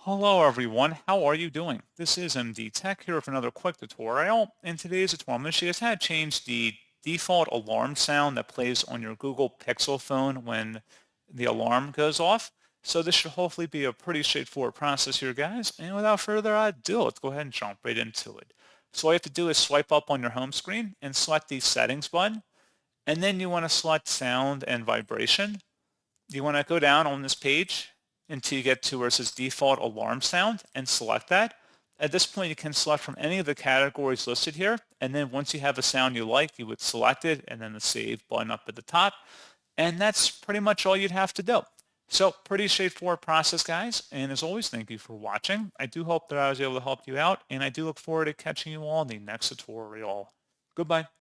Hello everyone, how are you doing? This is MD Tech here with another quick tutorial. In today's tutorial, I'm going to show you guys how to change the default alarm sound that plays on your Google Pixel phone when the alarm goes off. So this should hopefully be a pretty straightforward process here, guys. And without further ado, let's go ahead and jump right into it. So all you have to do is swipe up on your home screen and select the settings button. And then you want to select sound and vibration. You want to go down on this page until you get to where it says default alarm sound and select that. At this point, you can select from any of the categories listed here. And then once you have a sound you like, you would select it and then the save button up at the top. And that's pretty much all you'd have to do. So pretty straightforward process, guys. And as always, thank you for watching. I do hope that I was able to help you out. And I do look forward to catching you all in the next tutorial. Goodbye.